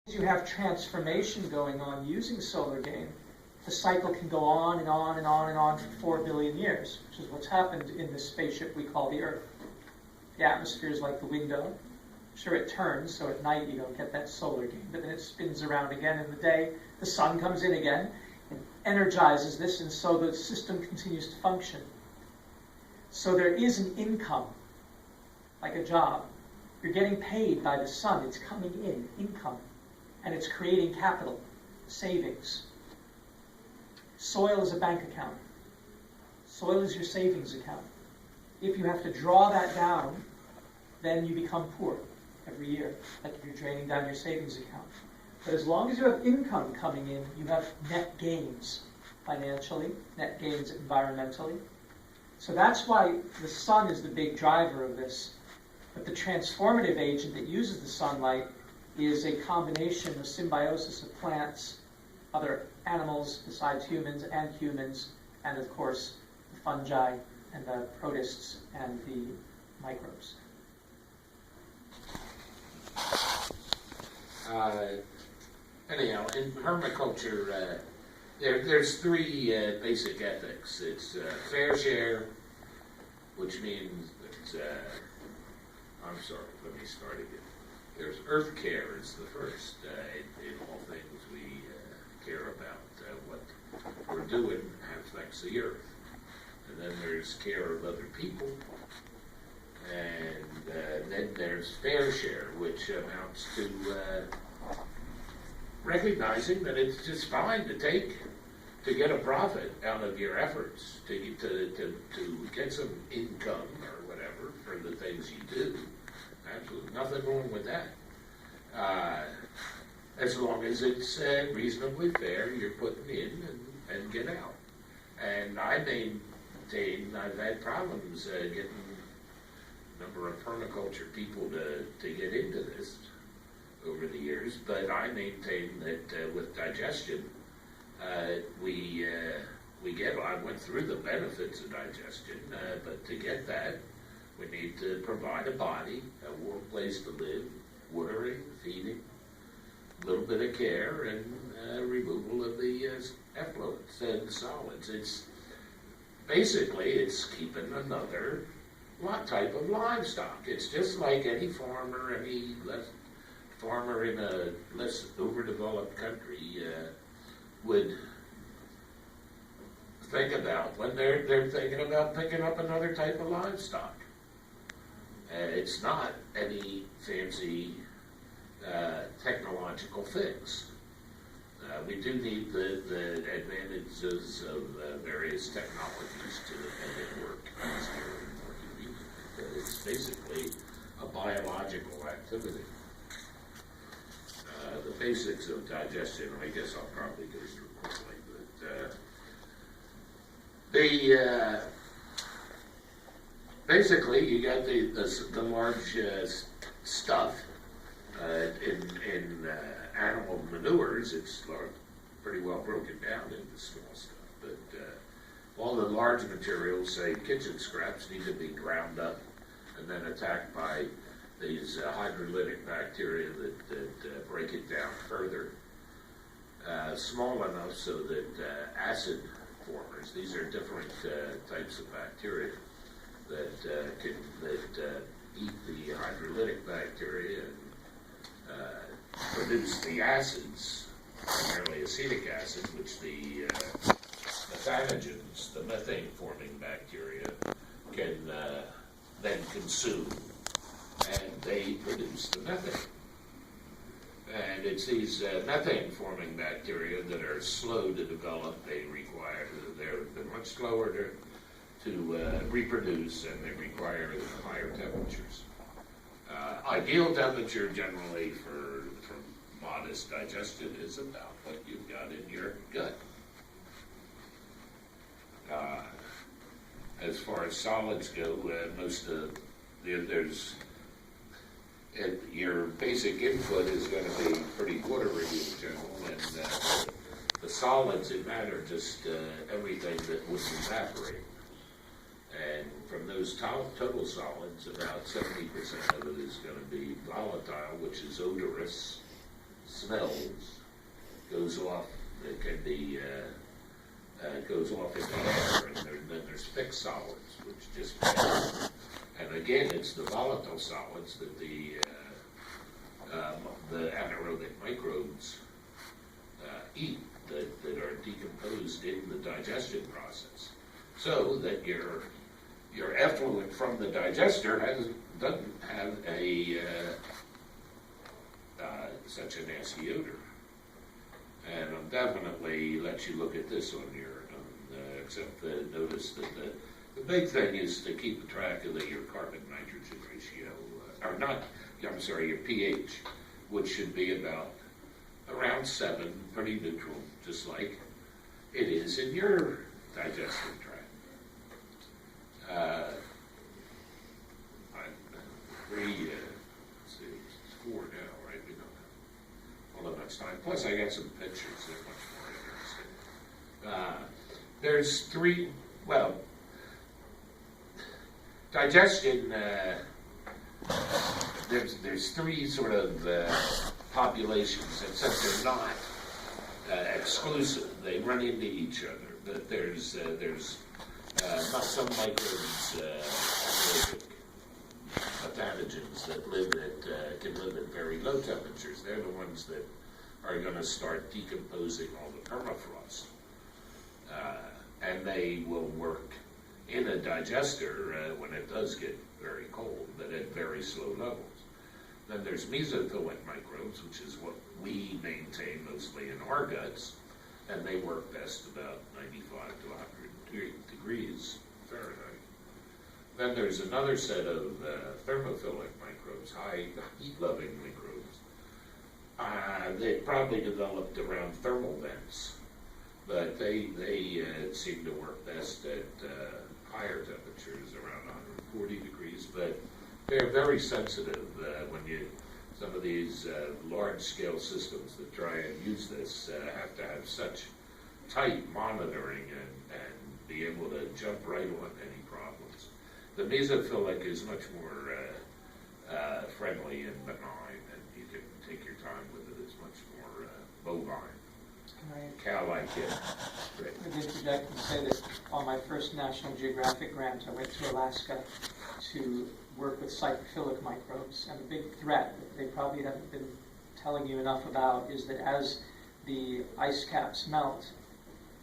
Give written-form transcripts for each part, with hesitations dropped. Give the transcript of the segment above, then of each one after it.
you have transformation going on using solar gain, the cycle can go on and on and on and on for 4 billion years, which is what's happened in this spaceship we call the Earth. The atmosphere is like the window. Sure, it turns, so at night you don't get that solar gain, but then it spins around again in the day. The sun comes in again and energizes this, and so the system continues to function. So there is an income, like a job. You're getting paid by the sun. It's coming in, income. And it's creating capital, savings. Soil is a bank account. Soil is your savings account. If you have to draw that down, then you become poor every year, like if you're draining down your savings account. But as long as you have income coming in, you have net gains financially, net gains environmentally. So that's why the sun is the big driver of this. But the transformative agent that uses the sunlight is a combination of symbiosis of plants, other animals besides humans, and of course the fungi and the protists and the microbes. Anyhow, in permaculture, there's three basic ethics. It's fair share, which means that, I'm sorry, let me start again. There's earth care is the first. In all things we care about what we're doing affects the earth. And then there's care of other people. And then there's fair share, which amounts to recognizing that it's just fine to get a profit out of your efforts, to get some income or whatever for the things you do. Absolutely nothing wrong with that. As long as it's reasonably fair, you're putting in and get out. And I maintain I've had problems getting a number of permaculture people to get into this over the years, but I maintain that with digestion, we get, I went through the benefits of digestion, but to get that, we need to provide a body, a warm place to live, watering, feeding, a little bit of care, and removal of the effluents and solids. It's basically, it's keeping another type of livestock. It's just like any farmer, any farmer in a less overdeveloped country would think about when they're thinking about picking up another type of livestock. It's not any fancy technological fix. We do need the advantages of various technologies to make it work easier and more convenient. But it's basically a biological activity. The basics of digestion, I guess I'll probably go through quickly, but basically, you got the large stuff in animal manures. It's pretty well broken down into small stuff. But all the large materials, say kitchen scraps, need to be ground up and then attacked by these hydrolytic bacteria that break it down further, small enough so that acid formers. These are different types of bacteria that eat the hydrolytic bacteria and produce the acids, primarily acetic acid, which the methanogens, the methane-forming bacteria, can then consume, and they produce the methane. And it's these methane-forming bacteria that are slow to develop. They're much slower to reproduce, and they require higher temperatures. Ideal temperature generally for modest digestion is about what you've got in your gut. As far as solids go, your basic input is going to be pretty watery in general, and the solids that matter just everything that would evaporate. And from those total solids, about 70% of it is going to be volatile, which is odorous, smells goes off. It can be goes off in the air, and then there's fixed solids, which just pass. And again, it's the volatile solids that the anaerobic microbes eat that are decomposed in the digestion process, so that your effluent from the digester doesn't have a such a nasty odor. And I'll definitely let you look at this on your except notice that the big thing is to keep track of your carbon nitrogen ratio, or not, I'm sorry, your pH, which should be about around 7, pretty neutral, just like it is in your digestive tract. Let's see, it's 4 now, right? We don't have all that much time. Plus, I got some pictures that are much more interesting. There's 3, well, digestion, there's 3 sort of populations, and since they're not exclusive, they run into each other. But there's not some microbes, anaerobic pathogens that can live at very low temperatures. They're the ones that are going to start decomposing all the permafrost, and they will work in a digester when it does get very cold, but at very slow levels. Then there's mesophilic microbes, which is what we maintain mostly in our guts, and they work best about 95 to 100 degrees Fahrenheit. Then there's another set of thermophilic microbes, high heat-loving microbes. They probably developed around thermal vents, but they seem to work best at higher temperatures, around 140 degrees, but they're very sensitive when some of these large-scale systems that try and use this have to have such tight monitoring and be able to jump right on any problems. The mesophilic is much more friendly and benign, and you can take your time with it. It's much more bovine. Cow-like, yeah. Right. I'd interject and say that on my first National Geographic grant, I went to Alaska to work with cyclophilic microbes, and the big threat that they probably haven't been telling you enough about is that as the ice caps melt,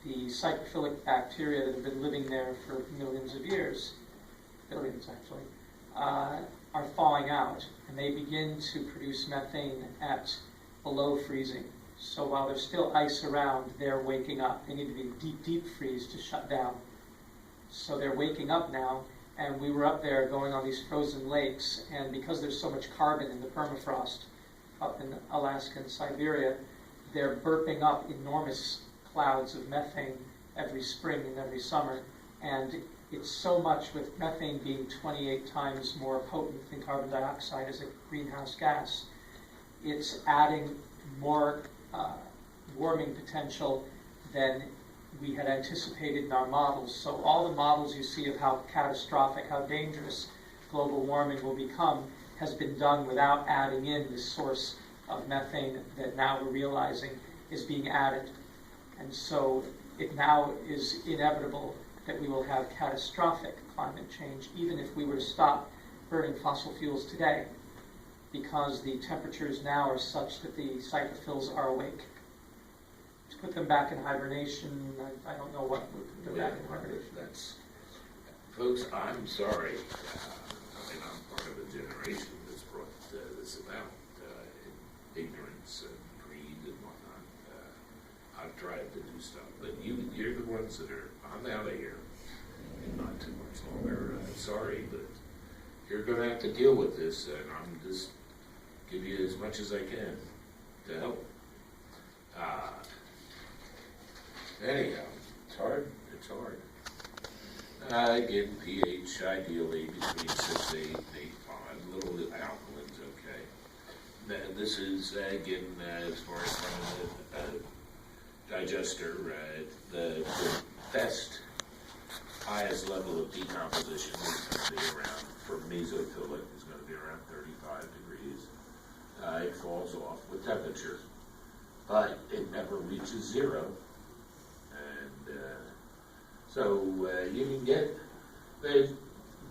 the cyclophilic bacteria that have been living there for millions of years, billions actually, are thawing out, and they begin to produce methane at below freezing. So while there's still ice around, they're waking up. They need to be deep, deep freeze to shut down. So they're waking up now, and we were up there going on these frozen lakes, and because there's so much carbon in the permafrost up in Alaska and Siberia, they're burping up enormous clouds of methane every spring and every summer. And it's so much, with methane being 28 times more potent than carbon dioxide as a greenhouse gas, it's adding more warming potential than we had anticipated in our models. So all the models you see of how catastrophic, how dangerous global warming will become has been done without adding in this source of methane that now we're realizing is being added. And so it now is inevitable that we will have catastrophic climate change, even if we were to stop burning fossil fuels today, because the temperatures now are such that the cyclophils are awake. To put them back in hibernation, I don't know what would put them back in hibernation. Folks, I'm sorry. I'm part of a generation that's brought this about, ignorance and greed and whatnot. I've tried to do stuff, but you're the ones that are, I'm out of here in not too much longer. Sorry, but you're going to have to deal with this, and I'm just give you as much as I can to help. Anyhow, it's hard. It's hard. Again, pH ideally between 6, 8, 8, 5. Little alkaline's okay. Then this is again as far as from the digester, the best, highest level of decomposition is going to be around, for mesophilic, is going to be around 35 degrees. It falls off with temperature. but it never reaches zero. And so you can get,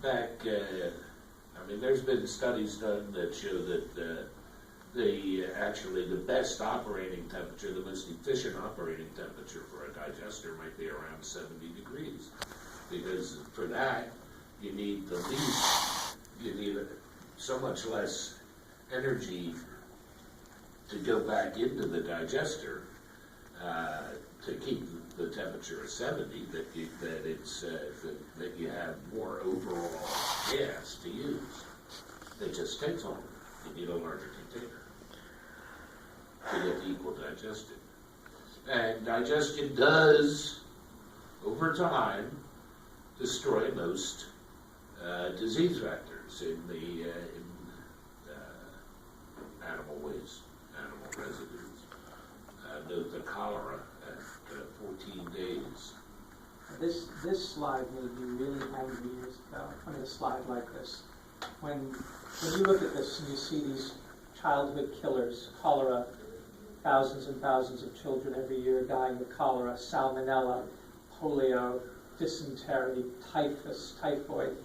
back, I mean, there's been studies done that show that actually the best operating temperature, the most efficient operating temperature for a digester might be around 70 degrees. Because for that, you need so much less energy to go back into the digester to keep the temperature at 70 that you have more overall gas to use. It just takes longer. You need a larger container to get the equal digestion. And digestion does, over time, destroy most disease vectors in the animal waste, animal residues. Note the cholera at 14 days. This slide made me really angry years ago. I mean, a slide like this. When you look at this and you see these childhood killers, cholera, thousands and thousands of children every year dying of cholera, salmonella, polio, dysentery, typhus, typhoid,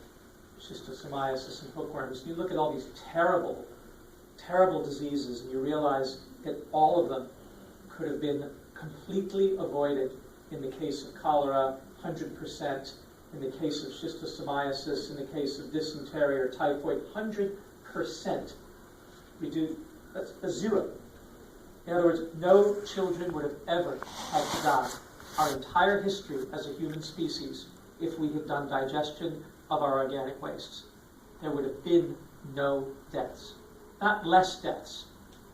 schistosomiasis, and hookworms. You look at all these terrible, terrible diseases and you realize that all of them could have been completely avoided in the case of cholera, 100%, in the case of schistosomiasis, in the case of dysentery or typhoid, 100%. That's a zero. In other words, no children would have ever had to die our entire history as a human species if we had done digestion of our organic wastes. There would have been no deaths. Not less deaths.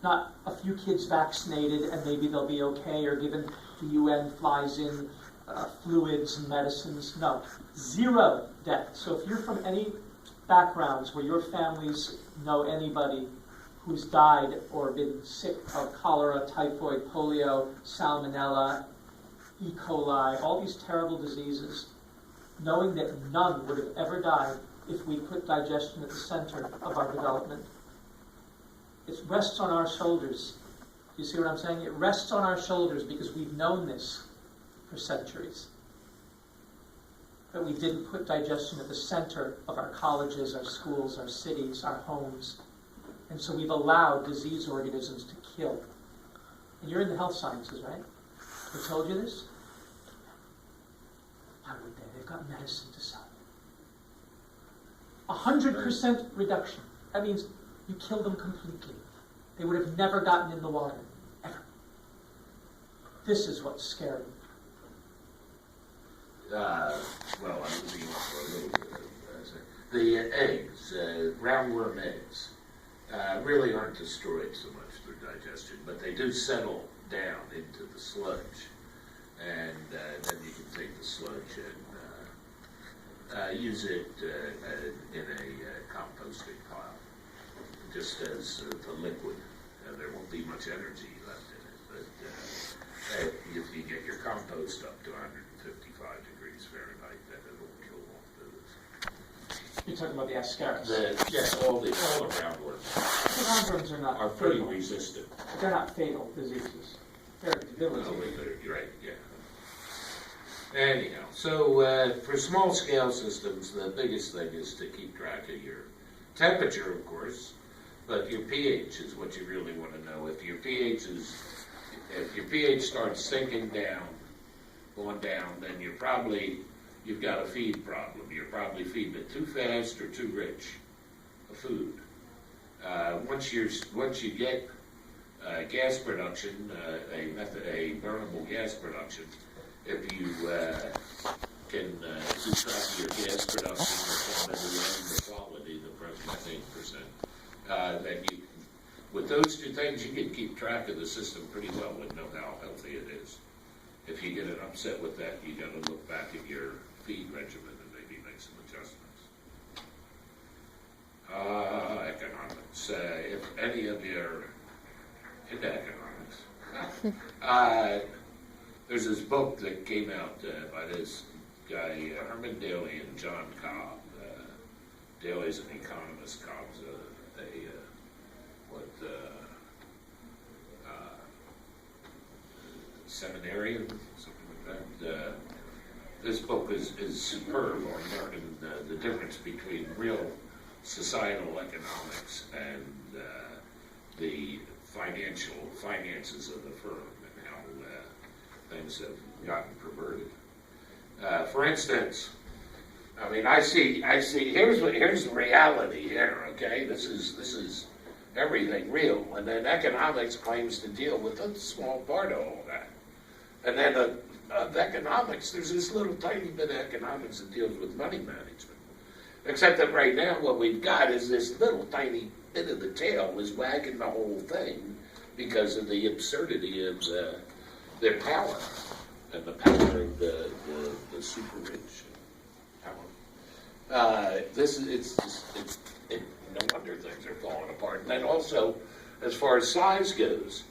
Not a few kids vaccinated and maybe they'll be okay or given the UN flies in fluids and medicines. No. Zero deaths. So if you're from any backgrounds where your families know anybody who's died or been sick of cholera, typhoid, polio, salmonella, E. coli, all these terrible diseases, knowing that none would have ever died if we put digestion at the center of our development. It rests on our shoulders. You see what I'm saying? It rests on our shoulders because we've known this for centuries. That we didn't put digestion at the center of our colleges, our schools, our cities, our homes. And so we've allowed disease organisms to kill. And you're in the health sciences, right? I told you this? Why would they? They've got medicine to sell. 100% reduction. That means you kill them completely. They would have never gotten in the water. Ever. This is what's scary. Well, I'm moving on for a little bit. The eggs, roundworm eggs, really aren't destroyed so much through digestion, but they do settle down into the sludge. And then you can take the sludge and use it in a composting pile, just as the liquid. There won't be much energy left in it, but if you get your compost up to 155 degrees Fahrenheit, then it'll kill off those. You're talking about the ascaris. All the roundworms. The roundworms are pretty resistant. But they're not fatal diseases. They're debilitating. You're right, yeah. Anyhow, so for small-scale systems, the biggest thing is to keep track of your temperature, of course, but your pH is what you really want to know. If your pH starts sinking down, going down, then you've got a feed problem. You're probably feeding it too fast or too rich of food. Once you get gas production, a burnable gas production, if you can keep track of your gas production or the quality, the methane percent, then with those two things, you can keep track of the system pretty well and know how healthy it is. If you get an upset with that, you got to look back at your feed regimen and maybe make some adjustments. Economics. If any of you are into economics, there's this book that came out by this guy, Herman Daly and John Cobb. Daly's an economist, Cobb's seminarian, something like that. This book is superb on learning the difference between real societal economics and the finances of the firm and how things have gotten perverted. For instance, I mean, I see. Here's the reality here. Okay, this is everything real, and then economics claims to deal with a small part of all that. And then of economics, there's this little tiny bit of economics that deals with money management. Except that right now, what we've got is this little tiny bit of the tail is wagging the whole thing because of the absurdity of their power and the power of the super rich. No wonder things are falling apart. And then also, as far as size goes,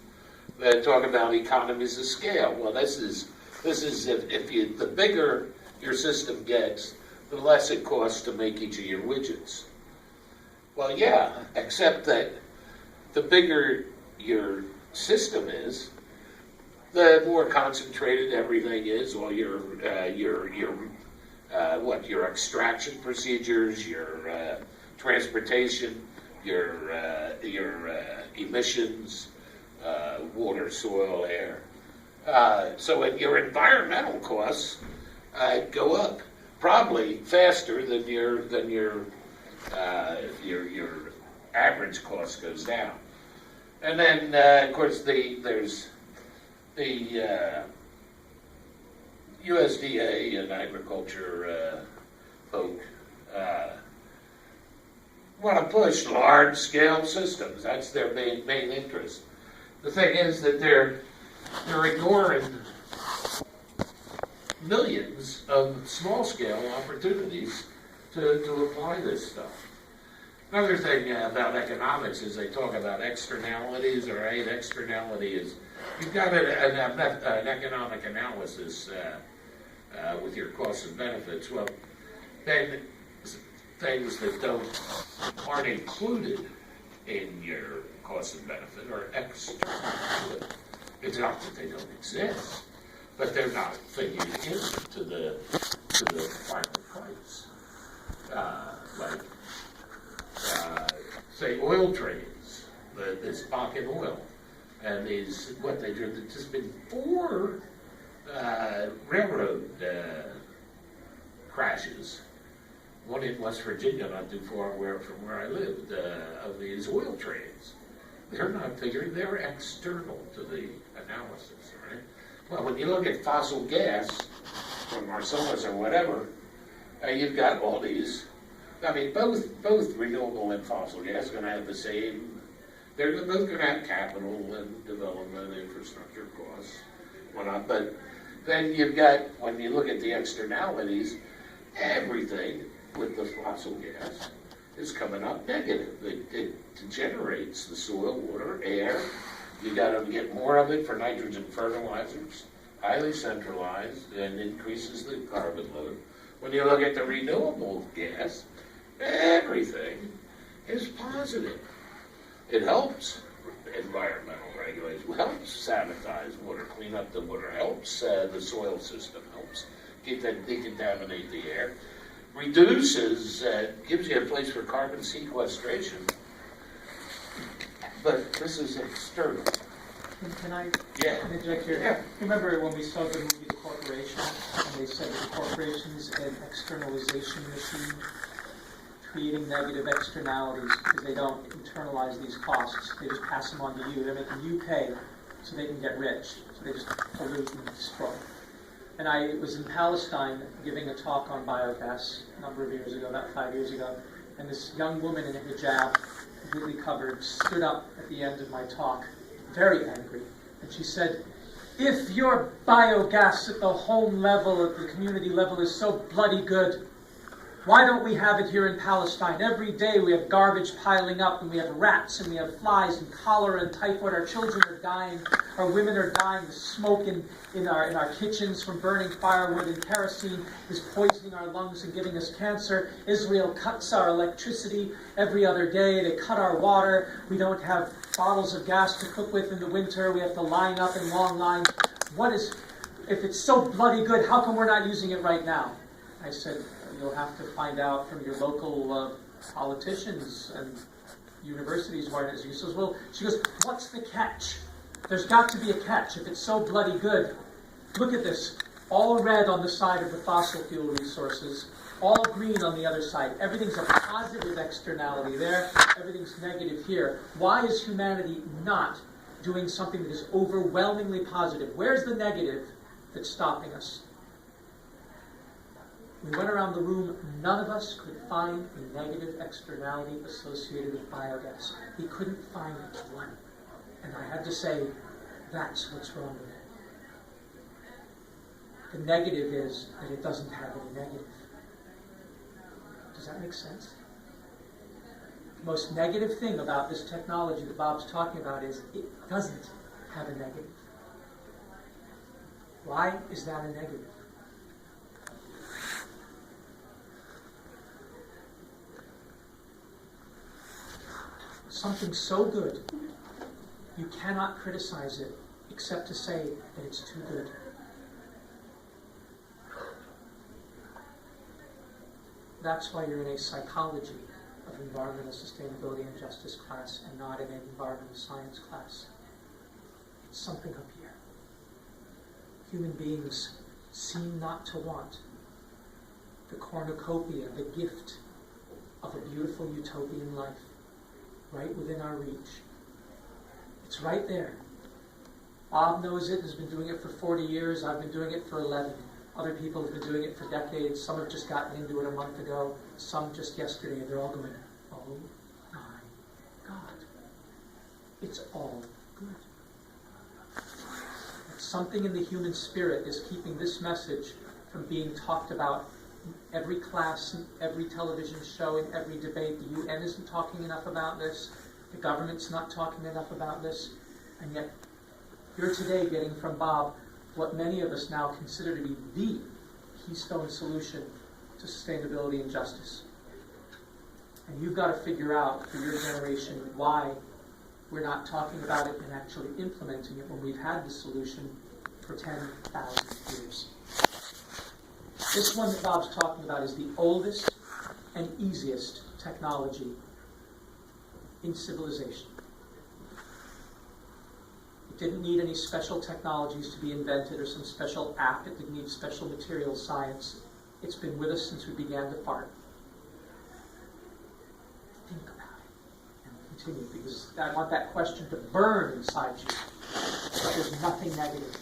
they talk about economies of scale. Well, this is if the bigger your system gets, the less it costs to make each of your widgets. Well, yeah, except that the bigger your system is, the more concentrated everything is. All your extraction procedures, your transportation, your emissions, water, soil, air. So your environmental costs go up probably faster than your average cost goes down. And then of course there's the USDA and agriculture folk want to push large-scale systems. That's their main interest. The thing is that they're ignoring millions of small-scale opportunities to apply this stuff. Another thing about economics is they talk about externalities, all right? Externality is, you've got an economic analysis with your costs and benefits. Well, then things that aren't included in your cost and benefit are external. It's not that they don't exist, but they're not figured into the final price. Say oil trades, this Bakken oil, and what they do. There's just been 4 railroad crashes. One in West Virginia, not too far from where I lived, of these oil trades. They're not figured, they're external to the analysis, right? Well, when you look at fossil gas from Marcellus or whatever, you've got all these. I mean, both renewable and fossil gas are going to have the same. They're both going to have capital and development, infrastructure costs, whatnot. But then you've got, when you look at the externalities, everything with the fossil gas is coming up negative. It degenerates the soil, water, air. You got to get more of it for nitrogen fertilizers, highly centralized, and increases the carbon load. When you look at the renewable gas, everything is positive. It helps environmental regulation, helps sanitize water, clean up the water, helps the soil system, helps decontaminate the air, reduces, gives you a place for carbon sequestration. But this is external. Can I Yeah. interject here? Yeah. Remember when we saw the movie The Corporation, and they said that the corporation's an externalization machine, creating negative externalities because they don't internalize these costs. They just pass them on to you. They're making you pay so they can get rich. So they just pollute and destroy. And I was in Palestine giving a talk on biogas a number of years ago, about 5 years ago, and this young woman in a hijab, completely covered, stood up at the end of my talk, very angry, and she said, "If your biogas at the home level, at the community level, is so bloody good, why don't we have it here in Palestine? Every day we have garbage piling up, and we have rats, and we have flies, and cholera, and typhoid. Our children are dying. Our women are dying. The smoke in our kitchens from burning firewood and kerosene is poisoning our lungs and giving us cancer. Israel cuts our electricity every other day. They cut our water. We don't have bottles of gas to cook with in the winter. We have to line up in long lines. if it's so bloody good, how come we're not using it right now? I said, you'll have to find out from your local politicians and universities why it is used. She goes, what's the catch? There's got to be a catch. If it's so bloody good, look at this. All red on the side of the fossil fuel resources, all green on the other side. Everything's a positive externality there. Everything's negative here. Why is humanity not doing something that is overwhelmingly positive? Where's the negative that's stopping us? We went around the room. None of us could find a negative externality associated with biogas. We couldn't find one. And I had to say, that's what's wrong with it. The negative is that it doesn't have any negative. Does that make sense? The most negative thing about this technology that Bob's talking about is it doesn't have a negative. Why is that a negative? Something so good, you cannot criticize it except to say that it's too good. That's why you're in a psychology of environmental sustainability and justice class and not in an environmental science class. It's something up here. Human beings seem not to want the cornucopia, the gift of a beautiful utopian life right within our reach. It's right there. Bob knows it, has been doing it for 40 years. I've been doing it for 11. Other people have been doing it for decades. Some have just gotten into it a month ago. Some just yesterday. They're all going, oh my God. It's all good. Something in the human spirit is keeping this message from being talked about in every class, in every television show, in every debate. The UN isn't talking enough about this. The government's not talking enough about this. And yet, you're today getting from Bob what many of us now consider to be the keystone solution to sustainability and justice. And you've got to figure out for your generation why we're not talking about it and actually implementing it when we've had the solution for 10,000 years. This one that Bob's talking about is the oldest and easiest technology in civilization. It didn't need any special technologies to be invented or some special app. It didn't need special material science. It's been with us since we began to fart. Think about it and continue, because I want that question to burn inside you. But there's nothing negative.